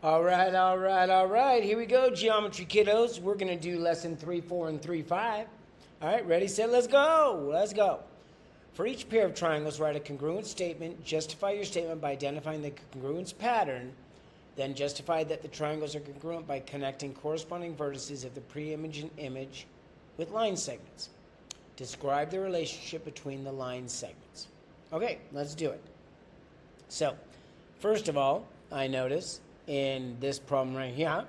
All right, all right, all right. Here we go, geometry kiddos. We're going to do lesson 3, 4, and 3, 5. All right, ready, set, let's go. Let's go. For each pair of triangles, write a congruent statement. Justify your statement by identifying the congruence pattern. Then justify that the triangles are congruent by connecting corresponding vertices of the pre-image and image with line segments. Describe the relationship between the line segments. Okay, let's do it. So, first of all, I notice in this problem right here,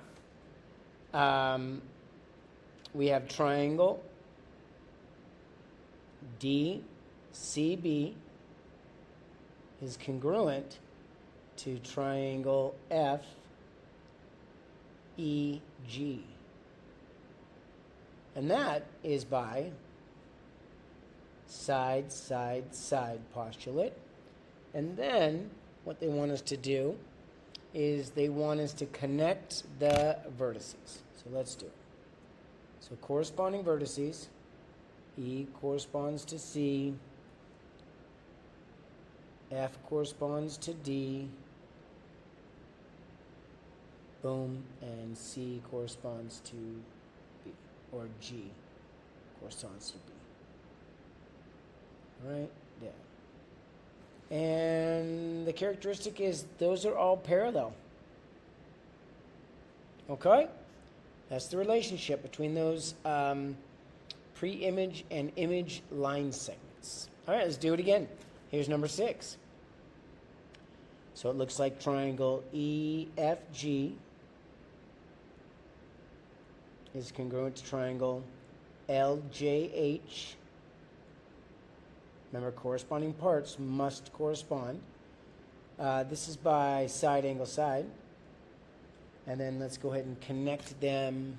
we have triangle DCB is congruent to triangle FEG. And that is by side, side, side postulate. And then what they want us to do is they want us to connect the vertices. So let's do it. So corresponding vertices, E corresponds to C, F corresponds to D, boom, and C corresponds to B, or G corresponds to B. Right there. And the characteristic is those are all parallel. Okay? That's the relationship between those pre-image and image line segments. All right, let's do it again. Here's number 6. So it looks like triangle EFG is congruent to triangle LJH. Remember, corresponding parts must correspond. This is by side, angle, side. And then let's go ahead and connect them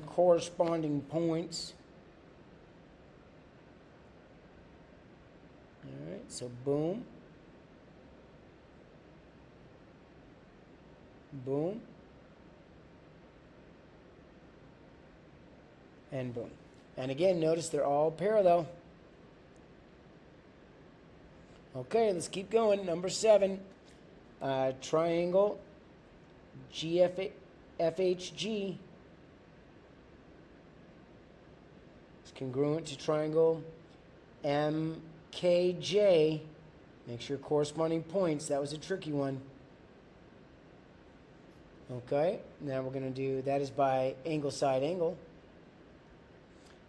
corresponding points. All right, so boom, boom, and boom. And again, notice they're all parallel. Okay, let's keep going. Number 7, triangle GFHG is congruent to triangle MKJ. Make sure corresponding points. That was a tricky one. Okay, now we're going to do, that is by angle, side, angle.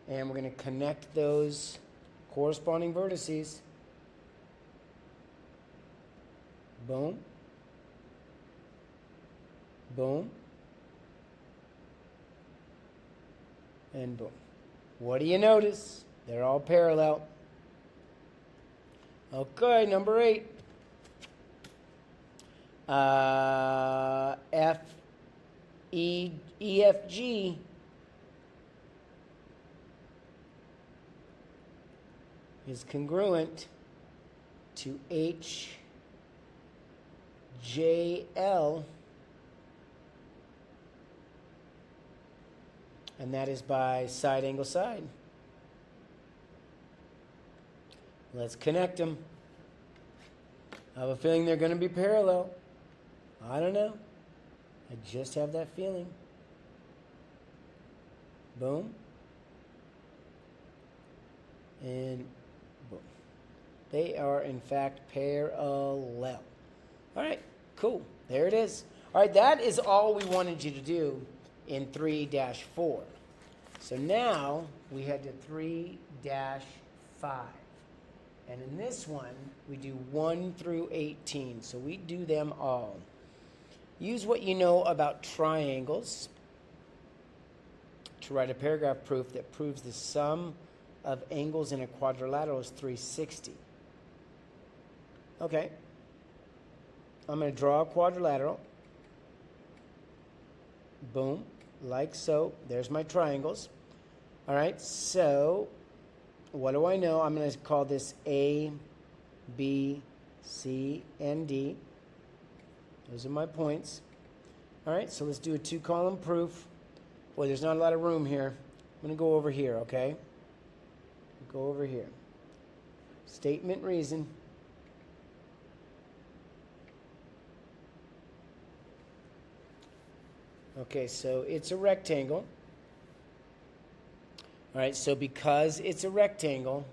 And we're going to connect those corresponding vertices. Boom. Boom. And boom. What do you notice? They're all parallel. Okay, number 8. EFG is congruent to HJL, and that is by side, angle, side. Let's connect them. I have a feeling they're going to be parallel. I don't know. I just have that feeling. Boom. And boom. They are, in fact, parallel. All right, cool. There it is. All right, that is all we wanted you to do in 3-4. So now we head to 3-5. And in this one, we do 1 through 18. So we do them all. Use what you know about triangles to write a paragraph proof that proves the sum of angles in a quadrilateral is 360. Okay. I'm going to draw a quadrilateral. Boom. Like so. There's my triangles. All right. So what do I know? I'm going to call this A, B, C, and D. Those are my points. All right. So let's do a 2-column proof. Boy, there's not a lot of room here. I'm going to go over here, okay? Go over here. Statement, reason. Okay, so it's a rectangle. All right, so because it's a rectangle,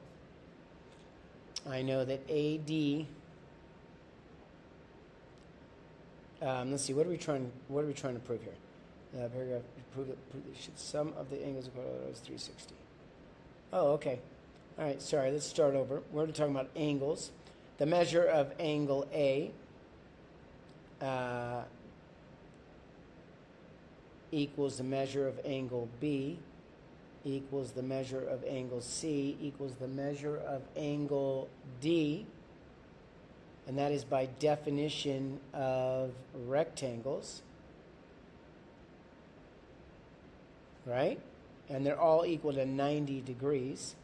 I know that AD. Let's see. What are we trying to prove here? Paragraph. Prove that sum of the angles of is 360. Oh, okay. All right. Sorry. Let's start over. We're talking about angles. The measure of angle A equals the measure of angle B equals the measure of angle C equals the measure of angle D. And that is by definition of rectangles, right? And they're all equal to 90 degrees.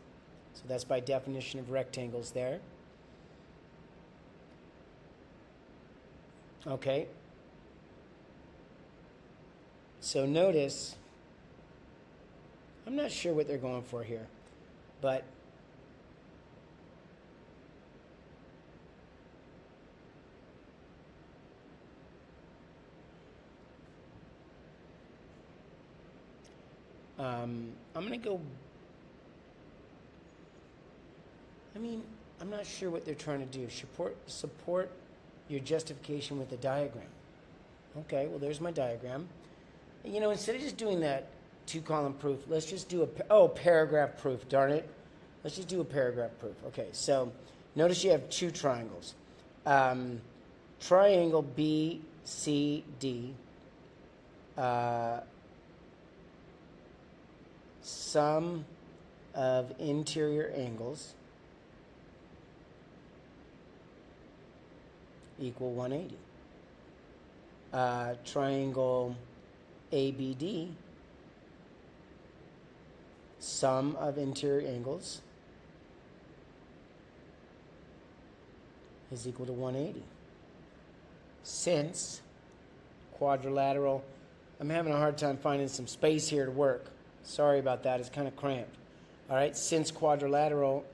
So that's by definition of rectangles there. Okay. So notice, I'm not sure what they're going for here, but I'm going to go, I'm not sure what they're trying to do. Support your justification with a diagram. Okay, well, there's my diagram. You know, instead of just doing that two-column proof, let's just do paragraph proof, darn it. Let's just do a paragraph proof. Okay, so notice you have two triangles. Triangle BCD, sum of interior angles equal 180. Triangle ABD, sum of interior angles is equal to 180. Since quadrilateral, I'm having a hard time finding some space here to work. Sorry about that, it's kind of cramped. All right, since quadrilateral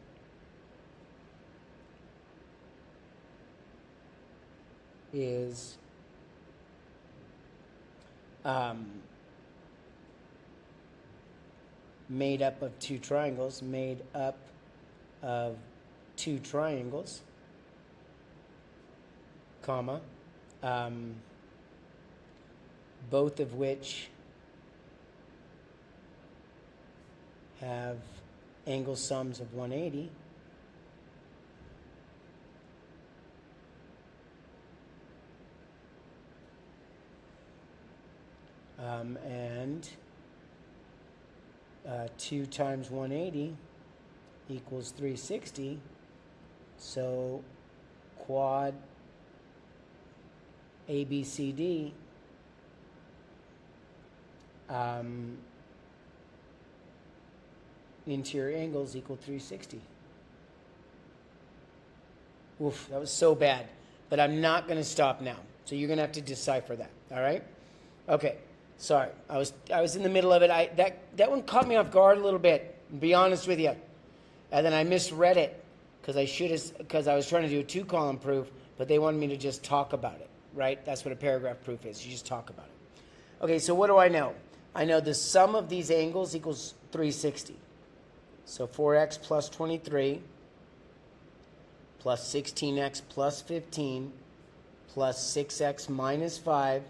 is made up of two triangles, comma, both of which have angle sums of 180, and 2 times 180 equals 360, so quad ABCD interior angles equal 360. Oof, that was so bad, but I'm not going to stop now, so you're going to have to decipher that, all right? Okay, sorry, I was in the middle of it. That one caught me off guard a little bit, to be honest with you, and then I misread it because I was trying to do a two-column proof, but they wanted me to just talk about it, right? That's what a paragraph proof is. You just talk about it. Okay, so what do I know? I know the sum of these angles equals 360. So 4x plus 23 plus 16x plus 15 plus 6x minus 5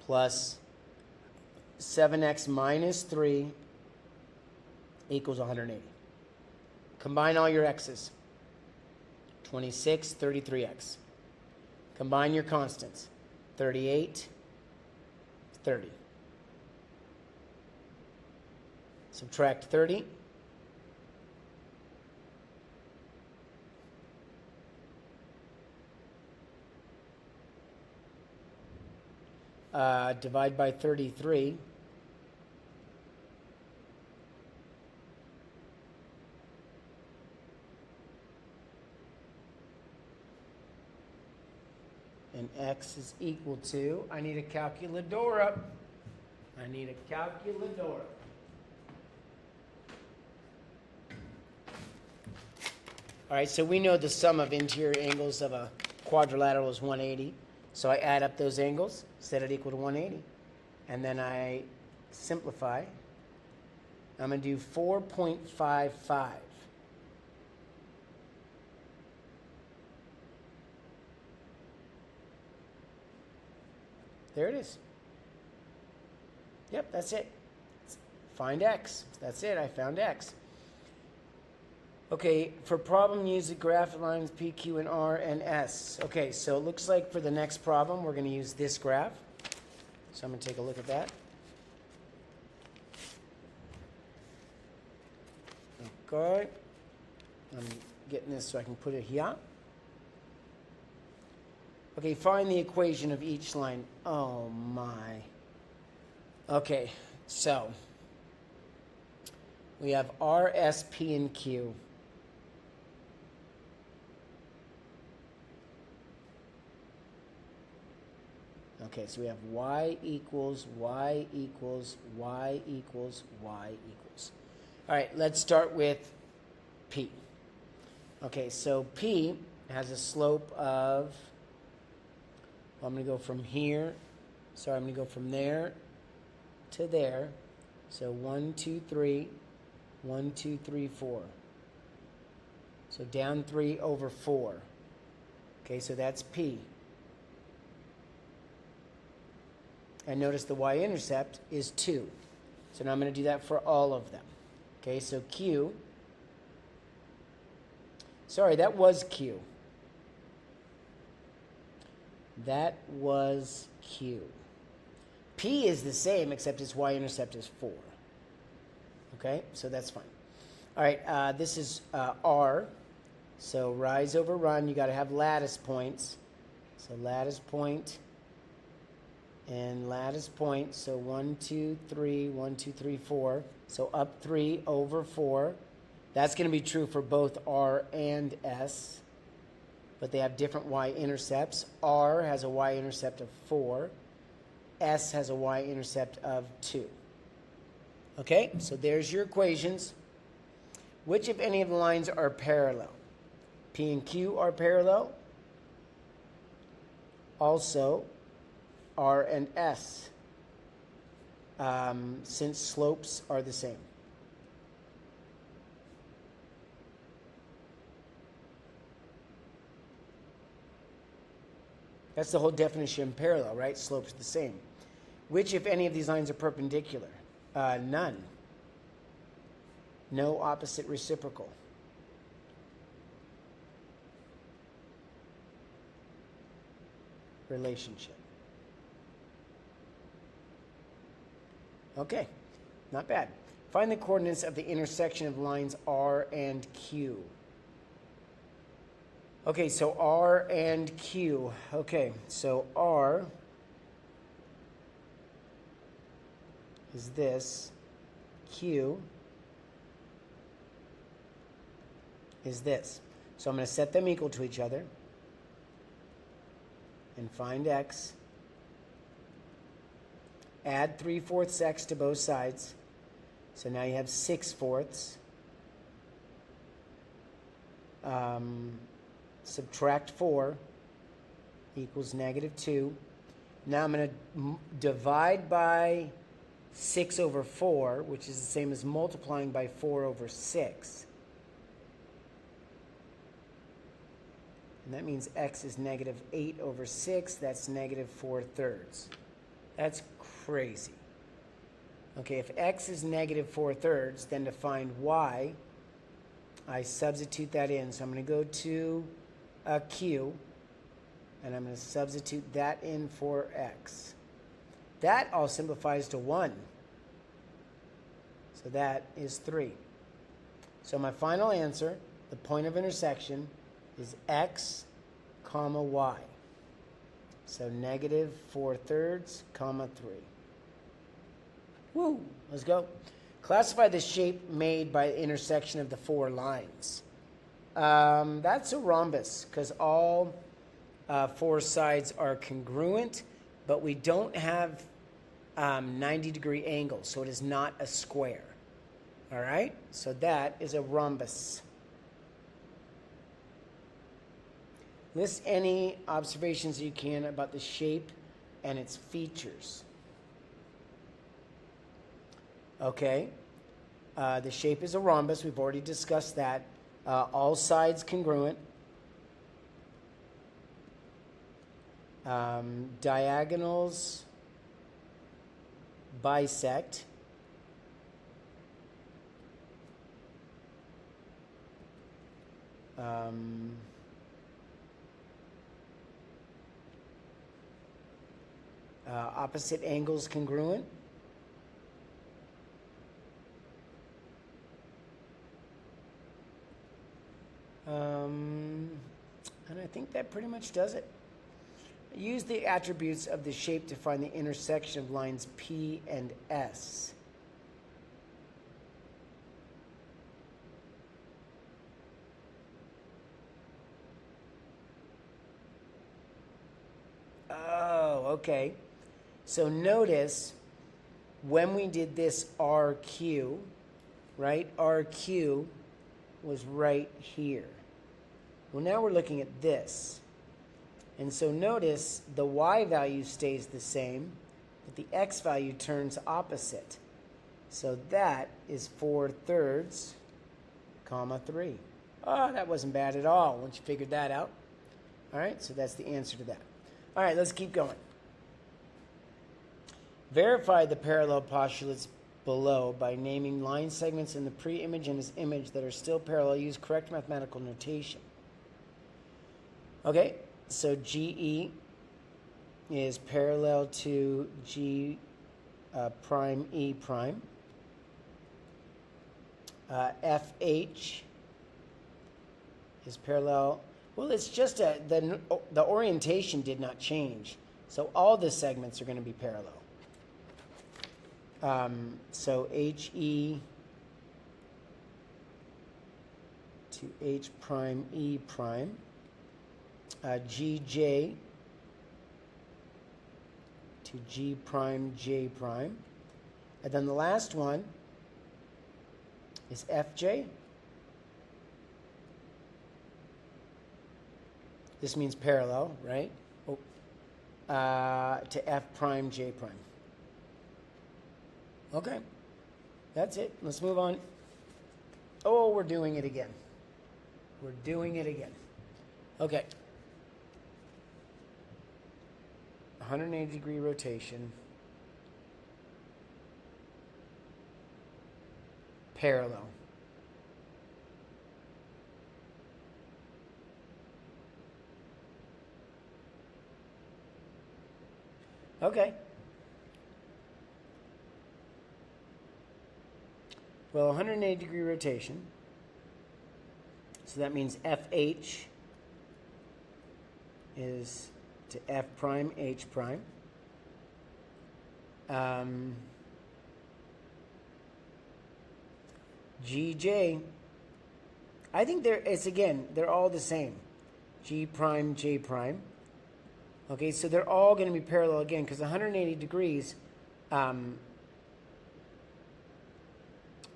plus 7x minus 3 equals 180. Combine all your x's. 26, 33x. Combine your constants. 38, 30. Subtract 30. Divide by 33. And x is equal to, I need a calculadora. All right, so we know the sum of interior angles of a quadrilateral is 180. So I add up those angles, set it equal to 180. and then I simplify. I'm going to do 4.55. There it is. Yep, that's it. Find x. That's it. I found x. Okay, for problem, use the graph lines P, Q, and R, and S. Okay, so it looks like for the next problem, we're going to use this graph. So I'm going to take a look at that. Okay. I'm getting this so I can put it here. Okay, find the equation of each line. Oh, my. Okay, so we have R, S, P, and Q. Okay, so we have y equals, y equals, y equals, y equals. All right, let's start with P. Okay, so P has a slope of, well, I'm going to go from here. Sorry, I'm going to go from there to there. So 1, 2, 3, 1, 2, 3, 4. So down 3 over 4. Okay, so that's P. And notice the y-intercept is 2. So now I'm going to do that for all of them. Okay, so Q. Sorry, that was Q. That was Q. P is the same, except its y-intercept is 4. Okay, so that's fine. All right, this is R. So rise over run, you got to have lattice points. So lattice point and lattice point. So 1, 2, 3, 1, 2, 3, 4. So up 3 over 4. That's going to be true for both R and S, but they have different y-intercepts. R has a y-intercept of 4. S has a y-intercept of 2. Okay, so there's your equations. Which, if any, of the lines are parallel? P and Q are parallel. Also, R and S, since slopes are the same. That's the whole definition of parallel, right? Slopes the same. Which, if any, of these lines are perpendicular? None. No opposite reciprocal. Relationship. Okay, not bad. Find the coordinates of the intersection of lines R and Q. Okay, so R and Q. Okay, so R is this. Q is this. So I'm going to set them equal to each other and find x. Add 3/4 x to both sides. So now you have 6/4. Subtract 4 equals -2. Now I'm going to divide by 6 over 4, which is the same as multiplying by 4 over 6. And that means x is -8 over 6. That's -4/3. That's crazy. Okay, if x is -4/3, then to find y, I substitute that in. So I'm going to go to Q, and I'm going to substitute that in for x. That all simplifies to 1. So that is 3. So my final answer, the point of intersection, is x, comma, y. So -4/3, comma 3. Woo! Let's go. Classify the shape made by the intersection of the 4 lines. That's a rhombus because all 4 sides are congruent, but we don't have 90-degree angles, so it is not a square. All right? So that is a rhombus. List any observations you can about the shape and its features. Okay. The shape is a rhombus. We've already discussed that. All sides congruent. Diagonals bisect. Opposite angles congruent. And I think that pretty much does it. Use the attributes of the shape to find the intersection of lines P and S. Oh, okay. So notice when we did this RQ, right? RQ was right here. Well, now we're looking at this. And so notice the Y value stays the same, but the X value turns opposite. So that is 4/3, comma 3. Oh, that wasn't bad at all once you figured that out. All right, so that's the answer to that. All right, let's keep going. Verify the parallel postulates below by naming line segments in the pre-image and its image that are still parallel. Use correct mathematical notation. Okay, so GE is parallel to G prime E prime. FH is parallel. Well, it's just the orientation did not change. So all the segments are going to be parallel. So HE to H prime E prime. GJ to G prime J prime. And then the last one is FJ. This means parallel, right? Oh. To F prime J prime. Okay, that's it. Let's move on. Oh, we're doing it again. We're doing it again. Okay. 180-degree rotation. Parallel. Okay. Well, 180-degree rotation. So that means FH is to F prime H prime. GJ, I think they're all the same. G prime, J prime. Okay, so they're all going to be parallel again because 180 degrees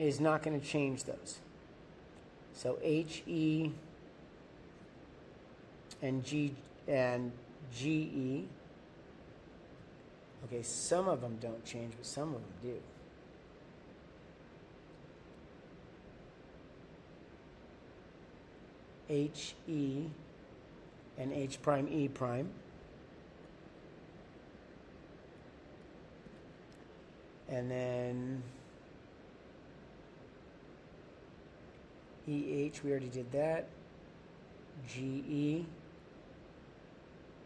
is not going to change those. So HE and GE. Okay, some of them don't change, but some of them do. HE and H prime E prime. And then EH, we already did that. GE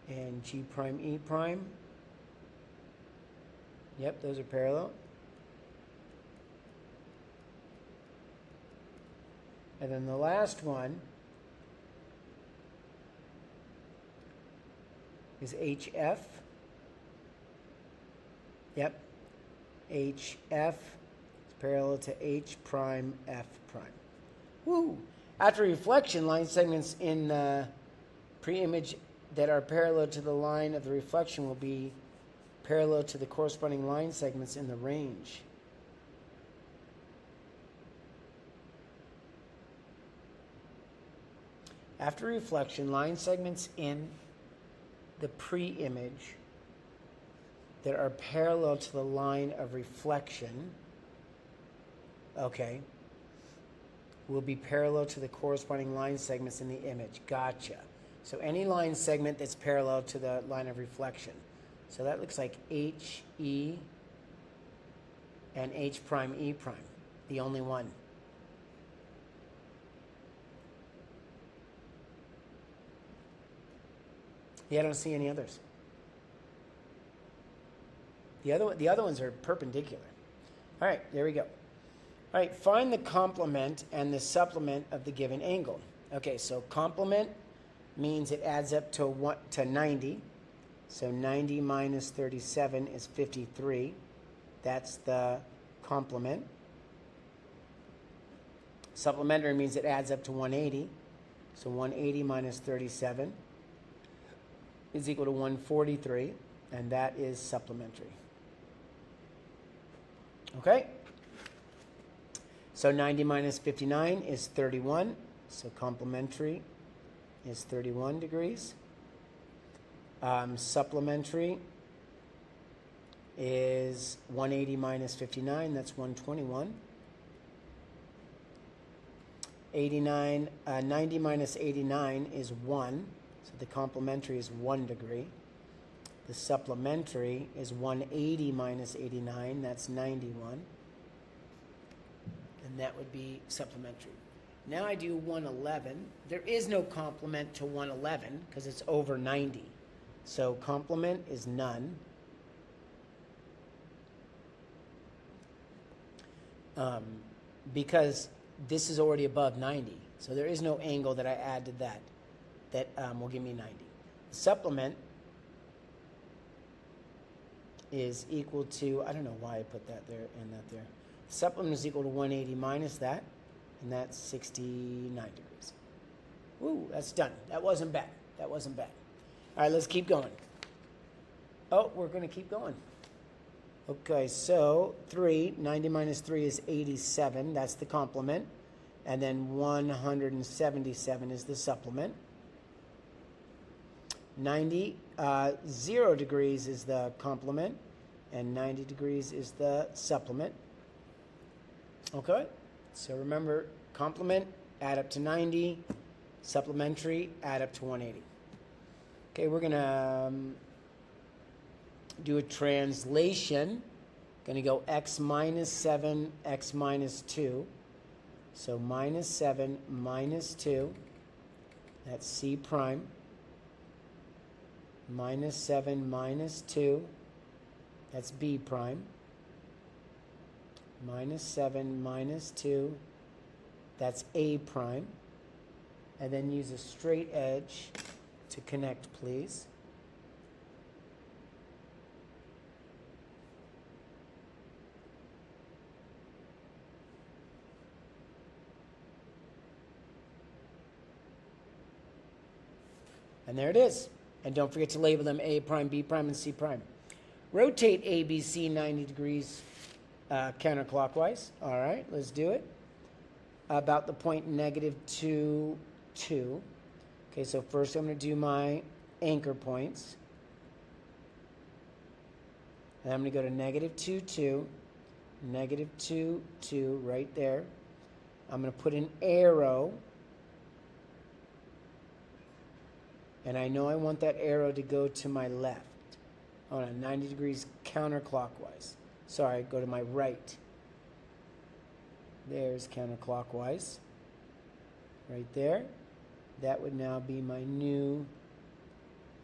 and G prime E prime. Yep, those are parallel. And then the last one is HF. Yep. HF is parallel to H prime F prime. Woo! After reflection, line segments in pre-image that are parallel to the line of the reflection will be parallel to the corresponding line segments in the range. After reflection, line segments in the pre-image that are parallel to the line of reflection okay, will be parallel to the corresponding line segments in the image. Gotcha. So any line segment that's parallel to the line of reflection. So that looks like HE and H prime E prime, the only one. Yeah, I don't see any others. The other ones are perpendicular. All right, there we go. All right, find the complement and the supplement of the given angle. Okay, so complement means it adds up to 90. So 90 minus 37 is 53. That's the complement. Supplementary means it adds up to 180. So 180 minus 37 is equal to 143, and that is supplementary. Okay? So 90 minus 59 is 31. So complementary is 31 degrees. Supplementary is 180 minus 59. That's 121. 90 minus 89 is 1. So the complementary is 1 degree. The supplementary is 180 minus 89. That's 91. And that would be supplementary. Now I do 111. There is no complement to 111 because it's over 90. So complement is none. Because this is already above 90. So there is no angle that I add to that will give me 90. The supplement is equal to, I don't know why I put that there and that there. Supplement is equal to 180 minus that, and that's 69 degrees. Woo, that's done. That wasn't bad. That wasn't bad. All right, let's keep going. Oh, we're going to keep going. Okay, so 90 minus 3 is 87. That's the complement. And then 177 is the supplement. 0 degrees is the complement, and 90 degrees is the supplement. Okay, so remember, complement, add up to 90, supplementary, add up to 180. Okay, we're going to do a translation. Going to go x minus 7, x minus 2. So minus 7 minus 2, that's C prime. Minus 7 minus 2, that's B prime. Minus 7 minus 2, that's A prime. And then use a straight edge to connect, please. And there it is. And don't forget to label them A prime, B prime, and C prime. Rotate ABC 90 degrees counterclockwise. All right, let's do it. About the point negative 2, 2. Okay, so first I'm going to do my anchor points. And I'm going to go to negative 2, 2. Negative 2, 2 right there. I'm going to put an arrow. And I know I want that arrow to go to my left. Hold on, 90 degrees counterclockwise. Sorry, go to my right. There's counterclockwise. Right there. That would now be my new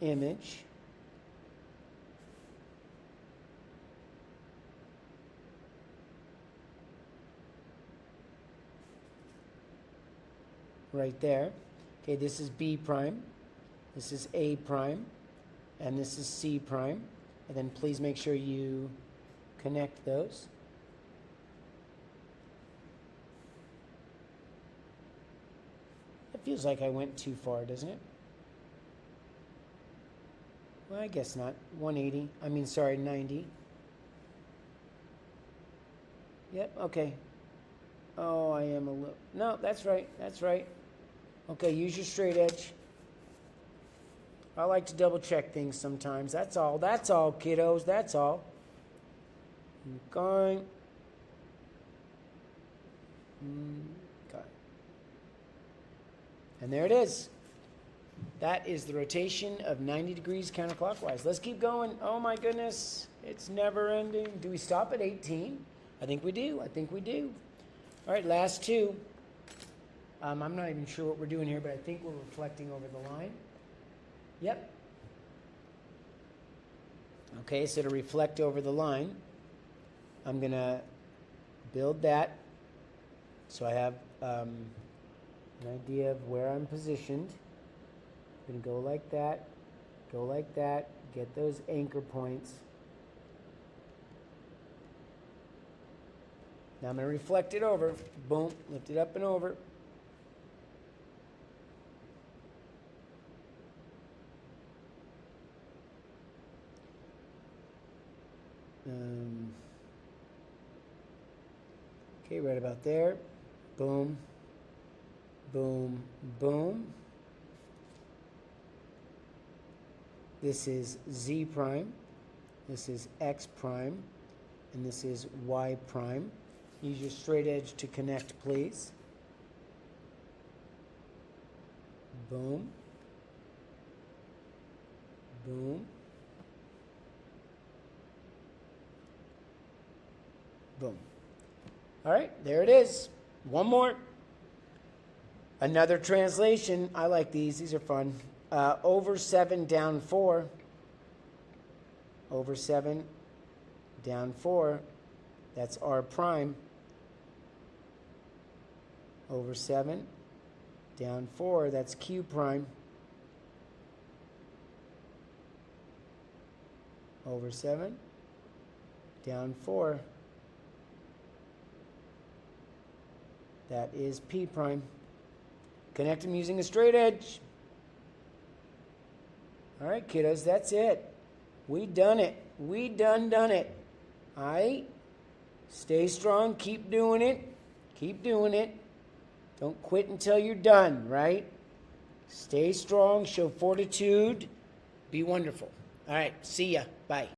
image. Right there. Okay, this is B prime. This is A prime, and this is C prime. And then please make sure you connect those. It feels like I went too far, doesn't it? Well, I guess not. 180. I mean, sorry, 90. Yep, okay. Oh, I am a little... No, that's right. That's right. Okay, use your straight edge. I like to double check things sometimes. That's all. That's all, kiddos. That's all. Okay. Okay. And there it is. That is the rotation of 90 degrees counterclockwise. Let's keep going. Oh my goodness. It's never ending. Do we stop at 18? I think we do. I think we do. All right, last two. I'm not even sure what we're doing here, but I think we're reflecting over the line. Yep. Okay, so to reflect over the line, I'm going to build that so I have an idea of where I'm positioned. I'm going to go like that, get those anchor points. Now I'm going to reflect it over. Boom, lift it up and over. Okay, right about there. Boom, boom, boom. This is Z prime, this is X prime, and this is Y prime. Use your straight edge to connect, please. Boom, boom, boom. All right, there it is. One more. Another translation. I like these. These are fun. Over 7, down 4. Over 7, down 4. That's R prime. Over 7, down 4. That's Q prime. Over 7, down 4. That is P prime. Connect them using a straight edge. All right, kiddos, that's it. We done it. We done it. All right? Stay strong. Keep doing it. Keep doing it. Don't quit until you're done, right? Stay strong. Show fortitude. Be wonderful. All right, see ya. Bye.